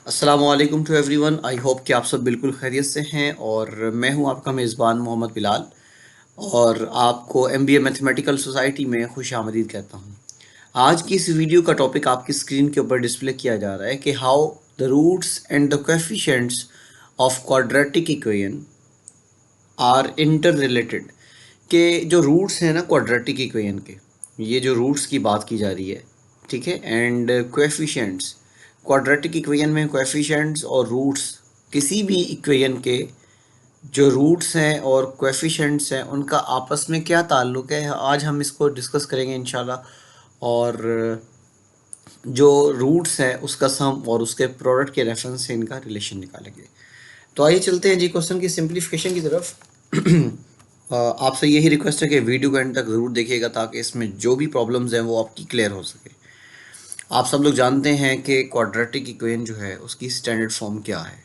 अस्सलामुअलैकुम to everyone. I hope कि आप सब बिल्कुल खैरियत से हैं और मैं हूं आपका मेज़बान मोहम्मद बिलाल और आपको एमबीए मैथमेटिकल सोसाइटी में खुश आमदीद कहता हूं। आज की इस वीडियो का टॉपिक आपकी स्क्रीन के ऊपर डिस्प्ले किया जा रहा है कि how the roots and the coefficients of quadratic equation are interrelated. के जो रूट्स हैं ना क्वाड्रेटिक इक्वेशन के, ये जो रूट्स की बात की जा रही है, ठीक है, एंड कोएफिशिएंट्स। क्वाड्रेटिक इक्वेशन में कोएफिशिएंट्स और रूट्स, किसी भी इक्वेशन के जो रूट्स हैं और कोएफिशिएंट्स हैं उनका आपस में क्या ताल्लुक है, आज हम इसको डिस्कस करेंगे इंशाल्लाह। और जो रूट्स हैं उसका सम और उसके प्रोडक्ट के रेफरेंस से इनका रिलेशन निकालेंगे। तो आइए चलते हैं जी क्वेश्चन की सिंप्लीफिकेशन की तरफ। आपसे यही रिक्वेस्ट है कि वीडियो को एंड तक ज़रूर देखिएगा ताकि इसमें जो भी प्रॉब्लम्स हैं वो आपकी क्लियर हो सके। आप सब लोग जानते हैं कि क्वाड्रेटिक इक्वेशन जो है उसकी स्टैंडर्ड फॉर्म क्या है।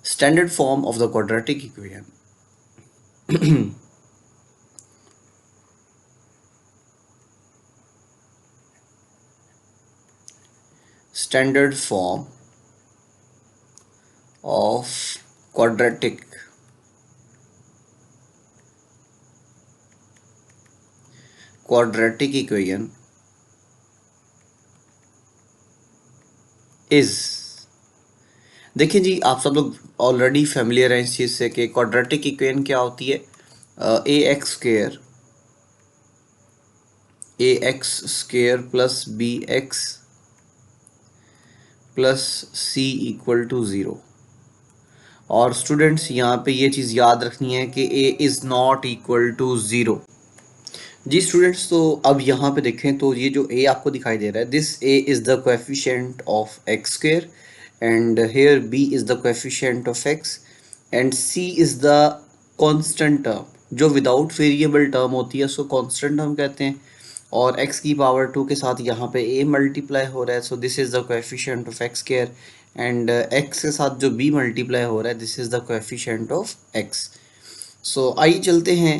Standard form of the quadratic equation, standard form of quadratic equation is, देखिए जी, आप सब लोग ऑलरेडी फेमिलियर हैं इस चीज़ से कि क्वाड्रेटिक इक्वेशन क्या होती है। A x square plus B x plus C equal to zero. और स्टूडेंट्स यहाँ पे ये चीज़ याद रखनी है कि A is not equal to zero. जी स्टूडेंट्स, तो अब यहाँ पे देखें तो ये जो ए आपको दिखाई दे रहा है, this a is the coefficient of x square and here b is the coefficient of x and c is the constant term. जो विदाउट वेरिएबल टर्म होती है उसको कांस्टेंट टर्म कहते हैं। और x की पावर 2 के साथ यहाँ पे a मल्टीप्लाई हो रहा है, so this is the coefficient of x square and x के साथ जो b मल्टीप्लाई हो रहा है, this is the coefficient of x। सो आइए चलते हैं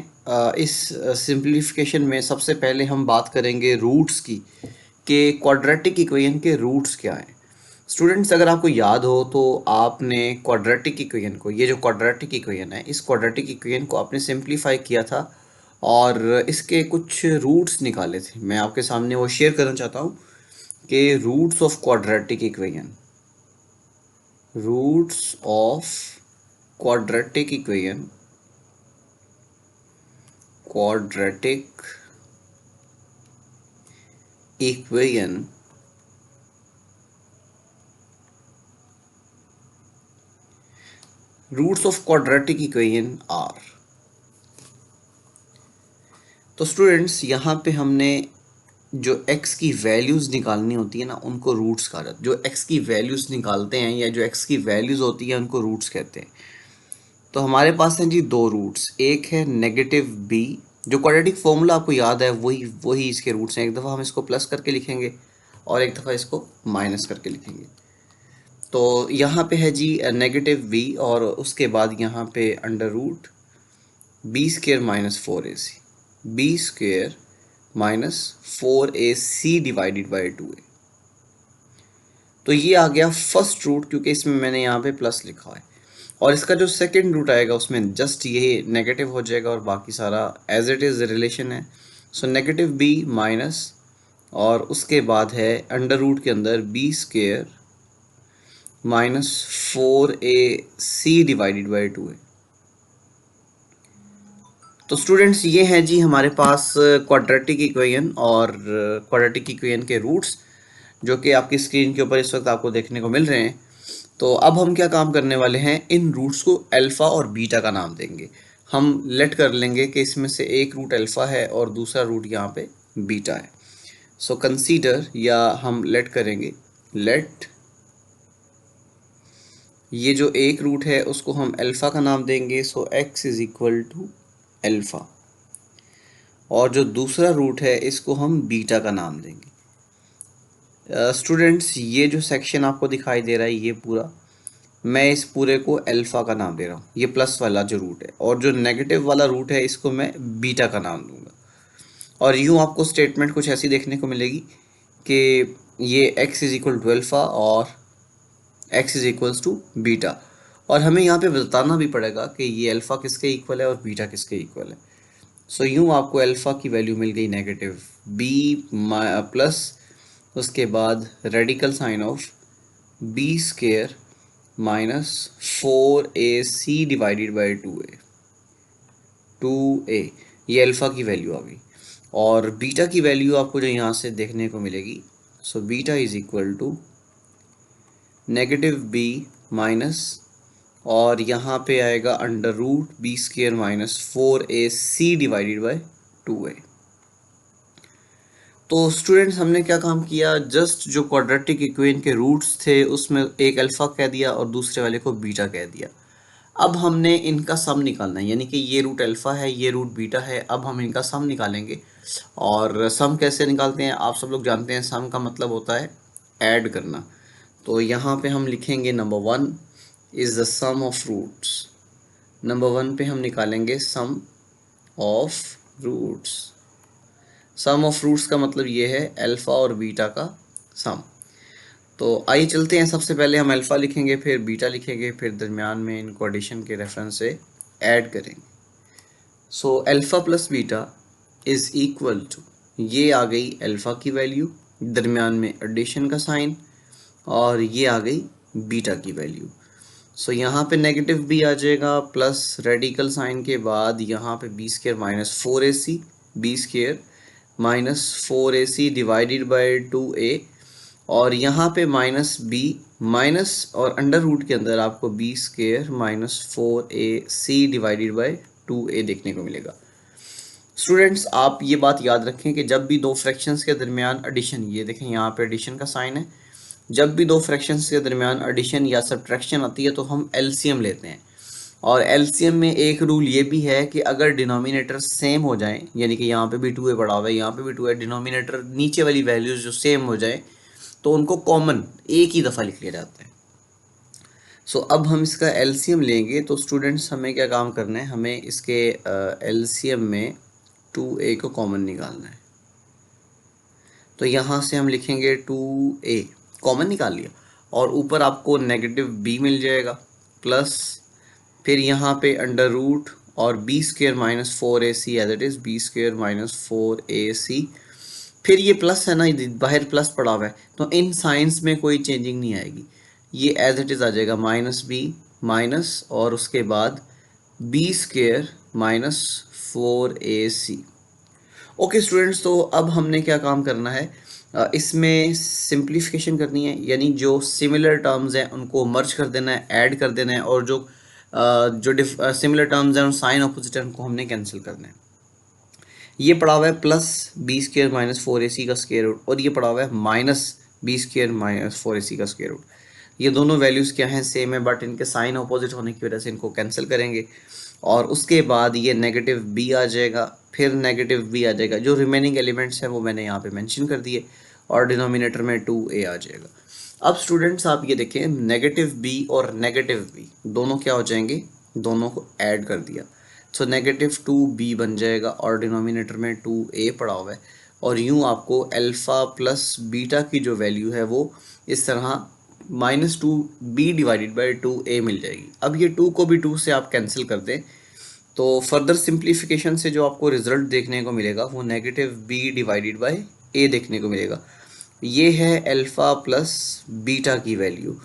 इस सिंप्लीफिकेशन में सबसे पहले हम बात करेंगे रूट्स की, कि क्वाड्रेटिक इक्वेशन के रूट्स क्या हैं। स्टूडेंट्स, अगर आपको याद हो तो आपने क्वाड्रेटिक इक्वेशन को, ये जो क्वाड्रेटिक इक्वेशन है, इस क्वाड्रेटिक इक्वेशन को आपने सिंप्लीफाई किया था और इसके कुछ रूट्स निकाले थे। मैं आपके सामने वो शेयर करना चाहता हूँ कि roots of quadratic equation, roots of quadratic equation, quadratic equation roots of quadratic equation are. तो स्टूडेंट्स, यहाँ पे हमने जो x की वैल्यूज़ निकालनी होती है ना, उनको रूट्स कहा जाता है। जो x की वैल्यूज़ निकालते हैं या जो x की वैल्यूज़ होती है उनको रूट्स कहते हैं। तो हमारे पास हैं जी दो रूट्स, एक है नेगेटिव b, जो क्वाड्रेटिक फॉर्मूला आपको याद है वही इसके रूट्स हैं। एक दफ़ा हम इसको प्लस करके लिखेंगे और एक दफ़ा इसको माइनस करके लिखेंगे। तो यहाँ पे है जी नेगेटिव b और उसके बाद यहाँ पे under root b square minus 4ac, b square minus 4ac divided by 2a। तो ये आ गया फर्स्ट रूट, क्योंकि इसमें मैंने यहाँ पे प्लस लिखा है। और इसका जो सेकंड रूट आएगा उसमें जस्ट ये नेगेटिव हो जाएगा और बाकी सारा एज इट इज़ रिलेशन है। सो नेगेटिव b माइनस और उसके बाद है अंडर रूट के अंदर b square minus 4ac divided by 2a। तो स्टूडेंट्स, ये हैं जी हमारे पास क्वाड्रेटिक इक्वेशन और क्वाड्रेटिक इक्वेशन के रूट्स, जो कि आपकी स्क्रीन के ऊपर इस वक्त आपको देखने को मिल रहे हैं। तो अब हम क्या काम करने वाले हैं, इन रूट्स को अल्फ़ा और बीटा का नाम देंगे। हम लेट कर लेंगे कि इसमें से एक रूट अल्फ़ा है और दूसरा रूट यहाँ पे बीटा है। सो कंसीडर, या हम लेट करेंगे, लेट ये जो एक रूट है उसको हम अल्फ़ा का नाम देंगे, so x is equal to alpha, और जो दूसरा रूट है इसको हम बीटा का नाम देंगे। स्टूडेंट्स, ये जो सेक्शन आपको दिखाई दे रहा है ये पूरा, मैं इस पूरे को अल्फ़ा का नाम दे रहा हूँ, ये प्लस वाला जो रूट है, और जो नेगेटिव वाला रूट है इसको मैं बीटा का नाम दूंगा। और यूँ आपको स्टेटमेंट कुछ ऐसी देखने को मिलेगी कि ये x is equal to alpha और x is equals to beta. और हमें यहाँ पे बताना भी पड़ेगा कि ये अल्फ़ा किसके इक्वल है और बीटा किसके इक्वल है। सो यूँ आपको अल्फ़ा की वैल्यू मिल गई नेगेटिव b प्लस उसके बाद radical sign of b square minus 4ac divided by 2a। ये अल्फ़ा की वैल्यू आ गई। और बीटा की वैल्यू आपको जो यहाँ से देखने को मिलेगी, so beta is equal to negative b minus, और यहाँ पे आएगा under root b square minus 4ac divided by 2a। तो स्टूडेंट्स हमने क्या काम किया, जस्ट जो क्वाड्रेटिक इक्वेशन के रूट्स थे उसमें एक अल्फ़ा कह दिया और दूसरे वाले को बीटा कह दिया। अब हमने इनका सम निकालना है, यानी कि ये रूट अल्फ़ा है, ये रूट बीटा है। अब हम इनका सम निकालेंगे। और सम कैसे निकालते हैं आप सब लोग जानते हैं, सम का मतलब होता है ऐड करना। तो यहाँ पे हम लिखेंगे number 1 is the sum of roots. Number 1 पे हम निकालेंगे sum of roots. Sum of roots का मतलब ये है अल्फ़ा और बीटा का सम। तो आइए चलते हैं, सबसे पहले हम अल्फ़ा लिखेंगे, फिर बीटा लिखेंगे, फिर दरमियान में इनको एडिशन के रेफरेंस से ऐड करेंगे। So alpha plus beta is equal to, ये आ गई अल्फ़ा की वैल्यू, दरमियान में एडिशन का साइन, और ये आ गई बीटा की वैल्यू। सो यहाँ पे नेगेटिव भी आ जाएगा, प्लस रेडिकल साइन के बाद यहाँ पे b square minus 4ac, b square minus 4ac divided by 2a, और यहाँ पे माइनस बी माइनस और अंडर रूट के अंदर आपको b square minus 4ac divided by 2a देखने को मिलेगा। स्टूडेंट्स आप ये बात याद रखें कि जब भी दो फ्रैक्शंस के दरमियान एडिशन, ये देखें यहाँ पे एडिशन का साइन है, जब भी दो फ्रैक्शंस के दरमियान एडिशन या सब्ट्रैक्शन आती है तो हम एलसीएम लेते हैं। और एलसीएम में एक रूल ये भी है कि अगर डिनोमिनेटर सेम हो जाए, यानी कि यहाँ पे भी 2a पड़ा हुआ है, यहाँ पे भी 2 है, डिनोमिनेटर नीचे वाली वैल्यूज जो सेम हो जाए तो उनको कॉमन एक ही दफ़ा लिख लिया जाता है। सो अब हम इसका एलसीएम लेंगे। तो स्टूडेंट्स हमें क्या काम करना है, हमें इसके एलसीएम में 2a को कॉमन निकालना है। तो यहाँ से हम लिखेंगे 2a, कॉमन निकाल लिया, और ऊपर आपको नेगेटिव b मिल जाएगा, प्लस फिर यहाँ पे अंडर रूट और b square minus 4ac as it is, b square minus 4ac। फिर ये प्लस है ना, बाहर प्लस पड़ा हुआ है, तो इन साइंस में कोई चेंजिंग नहीं आएगी, ये एज इट इज़ आ जाएगा माइनस बी माइनस और उसके बाद b square minus 4ac। Okay students, तो अब हमने क्या काम करना है, इसमें सिंप्लीफिकेशन करनी है, यानी जो सिमिलर टर्म्स हैं उनको मर्ज कर देना है, ऐड कर देना है, और जो सिमिलर टर्म्स हैं साइन ऑपोजिट है उनको हमने कैंसिल करना है। ये पड़ा हुआ है plus B square minus 4ac का स्क्वायर रूट, और ये पड़ा हुआ है minus B square minus 4ac का स्क्वायर रूट। ये दोनों वैल्यूज़ क्या हैं, सेम है, बट इनके साइन ऑपोजिट होने की वजह से इनको कैंसिल करेंगे। और उसके बाद ये नेगेटिव b आ जाएगा, फिर नेगेटिव b आ जाएगा, जो रिमेनिंग एलिमेंट्स हैं वो मैंने यहाँ पे मेंशन कर दिए, और डिनोमिनेटर में 2a आ जाएगा। अब स्टूडेंट्स आप ये देखें, नेगेटिव b और नेगेटिव b दोनों क्या हो जाएंगे, दोनों को ऐड कर दिया, सो नेगेटिव 2b बन जाएगा, और डिनोमिनेटर में 2a पड़ा हुआ है, और यूँ आपको अल्फ़ा प्लस बीटा की जो वैल्यू है वो इस तरह -2b डिवाइडेड बाई 2a मिल जाएगी। अब ये 2 को भी 2 से आप कैंसिल कर दें, तो फर्दर सिंप्लीफिकेशन से जो आपको रिजल्ट देखने को मिलेगा वो negative b divided by a देखने को मिलेगा। ये है अल्फ़ा प्लस बीटा की वैल्यू।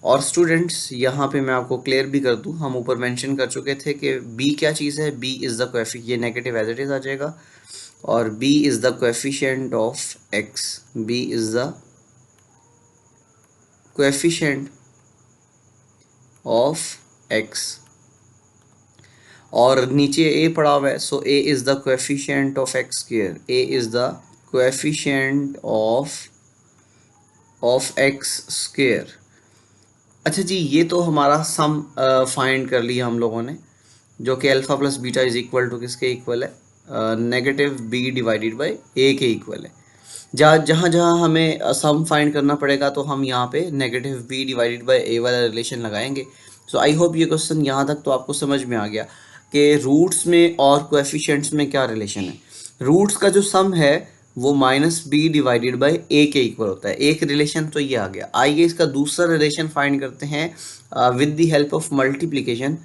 और स्टूडेंट्स यहाँ पे मैं आपको क्लियर भी कर दूँ, हम ऊपर मेंशन कर चुके थे कि b क्या चीज़ है, b इज़ द कोएफिशिएंट, ये नेगेटिव एज इट इज़ आ जाएगा, और b is the coefficient of x, b is the coefficient of x, और नीचे a पड़ा हुआ है, सो a is the coefficient of x square, a is the coefficient of x square. अच्छा जी, ये तो हमारा सम फाइंड कर लिया हम लोगों ने, जो कि alpha plus beta is equal to किसके इक्वल है, negative b divided by a के इक्वल है। जहाँ जहाँ हमें सम फाइंड करना पड़ेगा तो हम यहाँ पे negative b divided by a वाला रिलेशन लगाएंगे। सो आई होप ये क्वेश्चन यहाँ तक तो आपको समझ में आ गया कि रूट्स में और कोएफिशिएंट्स में क्या रिलेशन है। रूट्स का जो सम है वो माइनस बी डिवाइडेड बाई ए के इक्वल होता है। एक रिलेशन तो ये आ गया। आइए इसका दूसरा रिलेशन फाइंड करते हैं with the help of multiplication,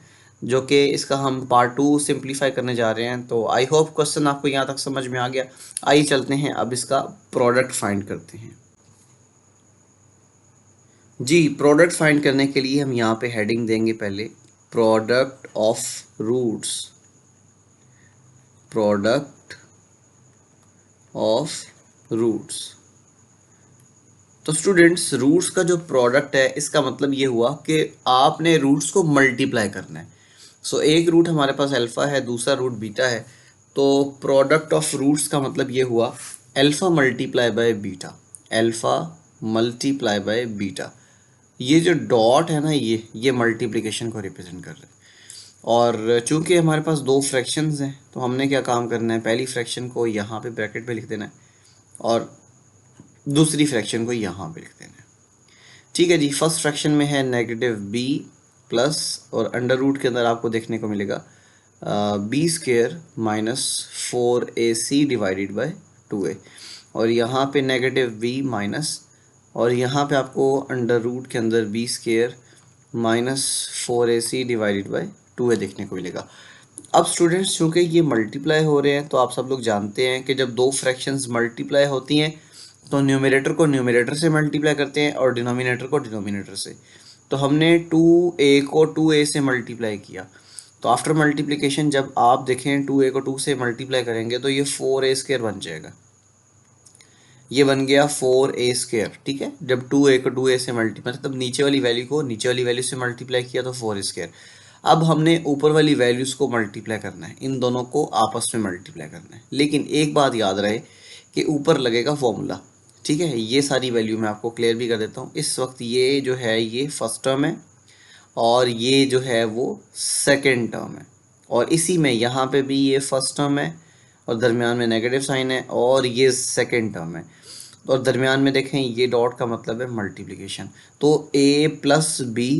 जो कि इसका हम पार्ट 2 सिंप्लीफाई करने जा रहे हैं। तो आई होप क्वेश्चन आपको यहाँ तक समझ में आ गया। आइए चलते हैं अब इसका प्रोडक्ट फाइंड करते हैं। जी, प्रोडक्ट फाइंड करने के लिए हम यहाँ पे हेडिंग देंगे पहले product of roots, product of roots. तो स्टूडेंट्स, रूट्स का जो प्रोडक्ट है इसका मतलब ये हुआ कि आपने रूट्स को मल्टीप्लाई करना है। सो एक रूट हमारे पास अल्फ़ा है, दूसरा रूट बीटा है। तो प्रोडक्ट ऑफ रूट्स का मतलब ये हुआ alpha multiply by beta, alpha multiply by beta. ये जो डॉट है ना, ये मल्टीप्लिकेशन को रिप्रेजेंट कर रहे हैं। और चूंकि हमारे पास दो फ्रैक्शंस हैं तो हमने क्या काम करना है, पहली फ्रैक्शन को यहाँ पे ब्रैकेट पे लिख देना है और दूसरी फ्रैक्शन को यहाँ पे लिख देना है। ठीक है जी। फर्स्ट फ्रैक्शन में है नेगेटिव बी प्लस, और अंडर रूट के अंदर आपको देखने को मिलेगा b square minus 4ac divided by 2a, और यहाँ पे नेगेटिव बी माइनस, और यहाँ पे आपको अंडर रूट के अंदर b square minus 4ac divided by 2a देखने को मिलेगा। अब स्टूडेंट्स, चूँकि ये मल्टीप्लाई हो रहे हैं तो आप सब लोग जानते हैं कि जब दो फ्रैक्शंस मल्टीप्लाई होती हैं तो न्यूमरेटर को न्यूमरेटर से मल्टीप्लाई करते हैं और डिनोमिनेटर को डिनोमिनेटर से। तो हमने 2a को 2a से मल्टीप्लाई किया, तो आफ्टर मल्टीप्लिकेशन जब आप देखें 2a को 2 से मल्टीप्लाई करेंगे तो ये 4a स्क्वायर बन जाएगा। ये बन गया 4a स्क्वायर। ठीक है, जब 2a को 2a से मल्टीप्लाई, मतलब नीचे वाली वैल्यू को नीचे वाली वैल्यू से मल्टीप्लाई किया तो 4 स्क्वायर। अब हमने ऊपर वाली वैल्यूज़ को मल्टीप्लाई करना है, इन दोनों को आपस में मल्टीप्लाई करना है। लेकिन एक बात याद रहे कि ऊपर लगेगा फॉर्मूला। ठीक है, ये सारी वैल्यू मैं आपको क्लियर भी कर देता हूँ। इस वक्त ये जो है ये फर्स्ट टर्म है और ये जो है वो सेकेंड टर्म है, और इसी में यहाँ पे भी ये फर्स्ट टर्म है और दरमियान में नेगेटिव साइन है, और ये सेकेंड टर्म है और दरमियान में देखें ये डॉट का मतलब है मल्टीप्लिकेशन। तो a plus b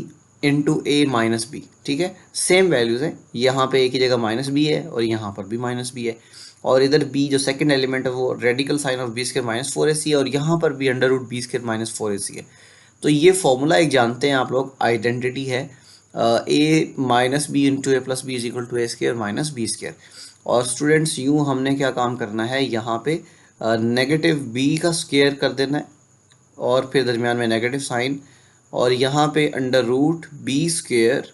into a minus b. ठीक है, सेम वैल्यूज़ है, यहाँ पे a की जगह माइनस बी है और यहाँ पर भी माइनस बी है, और इधर b जो सेकंड एलिमेंट है वो radical sign of b square minus 4ac है, और यहाँ पर भी under root b square minus 4ac है। तो ये फॉर्मूला एक जानते हैं आप लोग, आइडेंटिटी है a minus b into a plus b is equal to a square minus b square. और स्टूडेंट्स, यूँ हमने क्या काम करना है, यहाँ पे नेगेटिव बी का स्क्वायर कर देना है और फिर दरमियान में नेगेटिव साइन, और यहाँ पे under root b square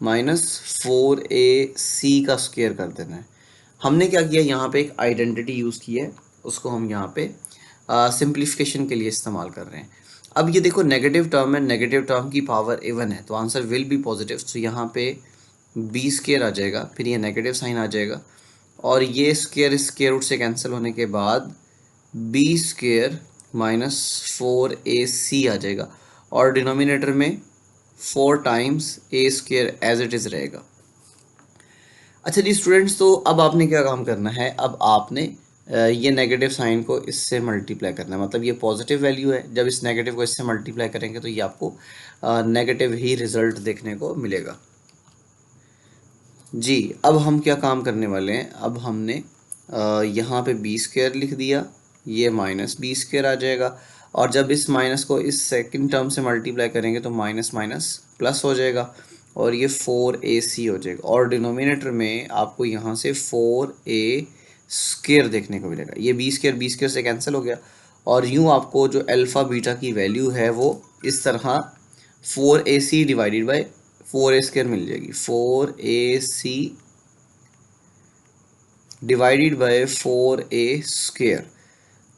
minus 4ac का स्क्वायर कर देना है। हमने क्या किया, यहाँ पे एक आइडेंटिटी यूज़ की है, उसको हम यहाँ पे सिंप्लीफिकेशन के लिए इस्तेमाल कर रहे हैं। अब ये देखो नेगेटिव टर्म है, नेगेटिव टर्म की पावर इवन है तो आंसर विल बी पॉजिटिव। तो यहाँ पे बी स्क्वायर आ जाएगा, फिर ये नेगेटिव साइन आ जाएगा, और ये स्क्वायर स्क्वायर रूट से कैंसिल होने के बाद बी स्क्वायर माइनस 4ac आ जाएगा, और डिनोमिनेटर में 4 times a square as it is रहेगा। अच्छा जी स्टूडेंट्स, तो अब आपने क्या काम करना है, अब आपने ये नेगेटिव साइन को इससे मल्टीप्लाई करना है, मतलब ये पॉजिटिव वैल्यू है, जब इस नेगेटिव को इससे मल्टीप्लाई करेंगे तो ये आपको नेगेटिव ही रिजल्ट देखने को मिलेगा। जी, अब हम क्या काम करने वाले हैं, अब हमने यहाँ पे बी स्क्वायर लिख दिया, ये माइनस बी स्क्वायर आ जाएगा, और जब इस माइनस को इस सेकंड टर्म से मल्टीप्लाई करेंगे तो माइनस माइनस प्लस हो जाएगा, और ये 4ac हो जाएगा, और डिनोमिनेटर में आपको यहाँ से 4a स्क्वायर देखने को मिलेगा। ये बी स्क्वायर से कैंसिल हो गया, और यूँ आपको जो अल्फ़ा बीटा की वैल्यू है वो इस तरह 4ac divided by 4a square मिल जाएगी, 4ac divided bye 4a square.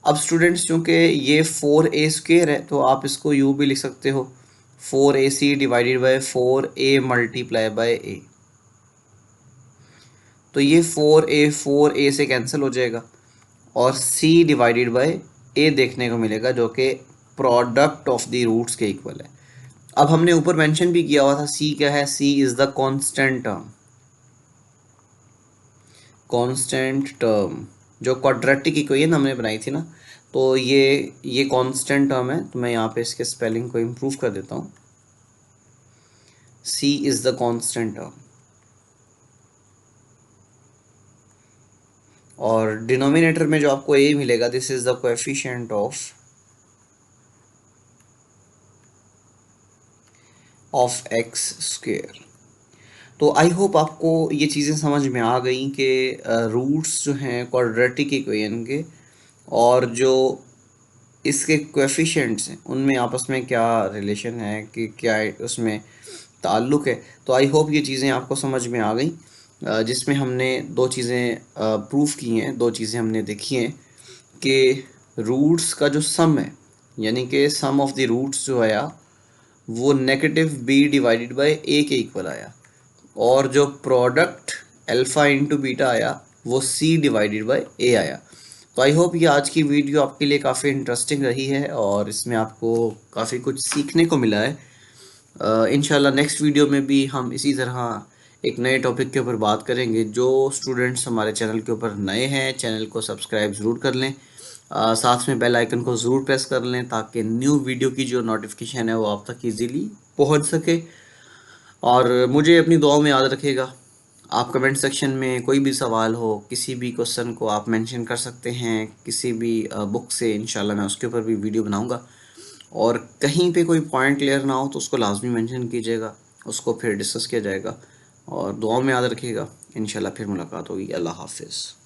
अब स्टूडेंट्स, चूँकि ये 4a स्क्वायर है तो आप इसको यूँ भी लिख सकते हो 4ac divided bye 4a multiply by a। तो ये 4a से कैंसिल हो जाएगा और c डिवाइडेड बाय a देखने को मिलेगा, जो कि प्रोडक्ट ऑफ द रूट्स के इक्वल है। अब हमने ऊपर मेंशन भी किया हुआ था, c क्या है, c is the constant term, constant term जो क्वाड्रेटिक इक्वेशन हमने बनाई थी ना, तो ये कांस्टेंट टर्म है। तो मैं यहाँ पे इसके स्पेलिंग को इम्प्रूव कर देता हूँ, c is the constant term. और डिनोमिनेटर में जो आपको ए मिलेगा, this is the coefficient of x square. तो आई होप आपको ये चीज़ें समझ में आ गई कि रूट्स जो हैं क्वाड्रेटिक इक्वेशन के और जो इसके कोएफिशिएंट्स हैं उनमें आपस में क्या रिलेशन है, कि क्या उसमें ताल्लुक़ है। तो आई होप ये चीज़ें आपको समझ में आ गई, जिसमें हमने दो चीज़ें प्रूव की हैं, दो चीज़ें हमने देखी हैं कि रूट्स का जो सम है, यानी कि सम ऑफ द रूट्स जो आया वो नेगेटिव बी डिवाइडेड बाय ए के इक्वल आया, और जो प्रोडक्ट अल्फ़ा इंटू बीटा आया वो सी डिवाइडेड बाय ए आया। तो आई होप ये आज की वीडियो आपके लिए काफ़ी इंटरेस्टिंग रही है और इसमें आपको काफ़ी कुछ सीखने को मिला है। इंशाल्लाह नेक्स्ट वीडियो में भी हम इसी तरह एक नए टॉपिक के ऊपर बात करेंगे। जो स्टूडेंट्स हमारे चैनल के ऊपर नए हैं, चैनल को सब्सक्राइब ज़रूर कर लें, साथ में बेल आइकन को ज़रूर प्रेस कर लें ताकि न्यू वीडियो की जो नोटिफिकेशन है वो आप तक ईजीली पहुंच सके। और मुझे अपनी दुआओं में याद रखिएगा। आप कमेंट सेक्शन में कोई भी सवाल हो, किसी भी क्वेश्चन को आप मेंशन कर सकते हैं, किसी भी बुक से, इंशाल्लाह मैं उसके ऊपर भी वीडियो बनाऊंगा। और कहीं पे कोई पॉइंट क्लियर ना हो तो उसको लाजमी मेंशन कीजिएगा, उसको फिर डिस्कस किया जाएगा। और दुआ में याद रखिएगा। इंशाल्लाह फिर मुलाकात होगी। अल्लाह हाफिज़।